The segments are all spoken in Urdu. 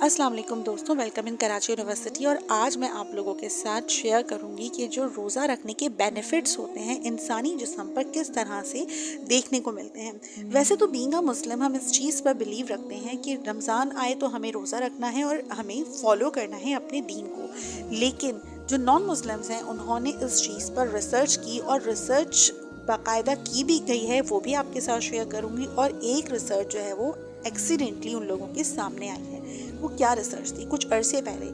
السلام علیکم دوستوں، ویلکم ان کراچی یونیورسٹی۔ اور آج میں آپ لوگوں کے ساتھ شیئر کروں گی کہ جو روزہ رکھنے کے بینیفٹس ہوتے ہیں انسانی جسم پر کس طرح سے دیکھنے کو ملتے ہیں۔ ویسے تو بینگ اے مسلم ہم اس چیز پر بلیو رکھتے ہیں کہ رمضان آئے تو ہمیں روزہ رکھنا ہے اور ہمیں فالو کرنا ہے اپنے دین کو، لیکن جو نان مسلمز ہیں انہوں نے اس چیز پر ریسرچ کی اور ریسرچ باقاعدہ کی بھی گئی ہے، وہ بھی آپ کے ساتھ شیئر کروں گی۔ اور ایک ریسرچ جو ہے وہ ایکسیڈنٹلی ان لوگوں کے سامنے آئی ہے۔ وہ کیا ریسرچ تھی؟ کچھ عرصے پہلے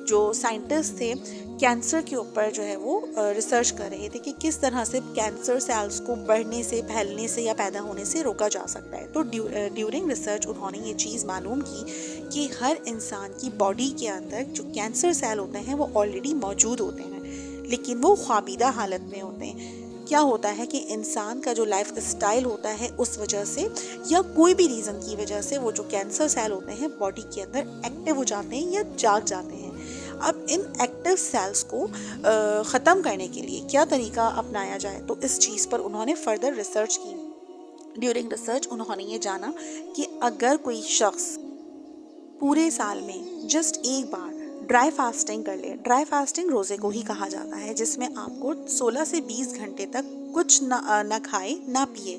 جو سائنٹسٹ تھے کینسر کے اوپر جو ہے وہ ریسرچ کر رہے تھے کہ کس طرح سے کینسر سیلز کو بڑھنے سے، پھیلنے سے یا پیدا ہونے سے روکا جا سکتا ہے۔ تو ڈیورنگ ریسرچ انہوں نے یہ چیز معلوم کی کہ ہر انسان کی باڈی کے اندر جو کینسر سیل ہوتے ہیں وہ آلریڈی موجود ہوتے ہیں، لیکن وہ خوابیدہ حالت میں ہوتے ہیں۔ کیا ہوتا ہے کہ انسان کا جو لائف اسٹائل ہوتا ہے اس وجہ سے یا کوئی بھی ریزن کی وجہ سے وہ جو کینسر سیل ہوتے ہیں باڈی کے اندر ایکٹیو ہو جاتے ہیں یا جاگ جاتے ہیں۔ اب ان ایکٹیو سیلز کو ختم کرنے کے لیے کیا طریقہ اپنایا جائے، تو اس چیز پر انہوں نے فردر ریسرچ کی۔ ڈیورنگ ریسرچ انہوں نے یہ جانا کہ اگر کوئی شخص پورے سال میں جسٹ ایک بار ڈرائی فاسٹنگ کر لے، ڈرائی فاسٹنگ روزے کو ہی کہا جاتا ہے، جس میں آپ کو 16 سے 20 گھنٹے تک کچھ نہ کھائے نہ پیے،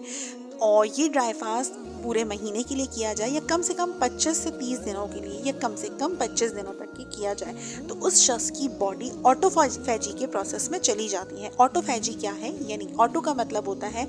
اور یہ ڈرائی فاسٹ پورے مہینے کے لیے کیا جائے یا کم سے کم 25 سے 30 دنوں کے لیے یا کم سے کم 25 دنوں تک کی کیا جائے، تو اس شخص کی باڈی آٹو فیجی کے پروسیس میں چلی جاتی ہے۔ آٹو فیجی کیا ہے؟ یعنی آٹو کا مطلب ہوتا ہے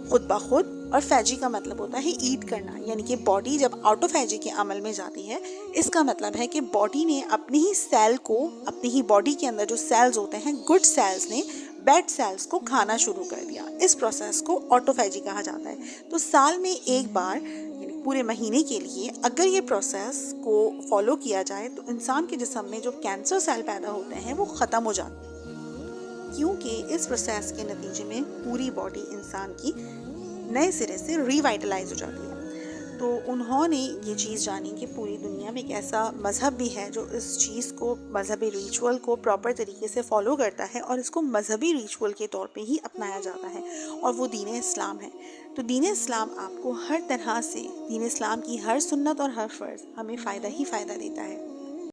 خود بخود، اور فیجی کا مطلب ہوتا ہے ایٹ کرنا، یعنی کہ باڈی جب آٹو فیجی کے عمل میں جاتی ہے، اس کا مطلب ہے کہ باڈی نے اپنی ہی سیل کو، اپنی ہی باڈی کے اندر جو سیلز ہوتے ہیں، گڈ سیلز نے بیڈ سیلز کو کھانا شروع کر دیا۔ اس پروسیس کو آٹو فیجی کہا جاتا ہے۔ تو سال میں ایک بار یعنی پورے مہینے کے لیے اگر یہ پروسیس کو فالو کیا جائے تو انسان کے جسم میں جو کینسر سیل پیدا ہوتے ہیں وہ ختم ہو جاتے ہیں، کیونکہ اس پروسیس کے نتیجے میں پوری باڈی انسان کی نئے سرے سے ریوائٹلائز ہو جاتی ہے۔ تو انہوں نے یہ چیز جانی کہ پوری دنیا میں ایک ایسا مذہب بھی ہے جو اس چیز کو، مذہبی ریچول کو پراپر طریقے سے فالو کرتا ہے اور اس کو مذہبی ریچول کے طور پہ ہی اپنایا جاتا ہے، اور وہ دین اسلام ہے۔ تو دین اسلام آپ کو ہر طرح سے، دین اسلام کی ہر سنت اور ہر فرض ہمیں فائدہ ہی فائدہ دیتا ہے۔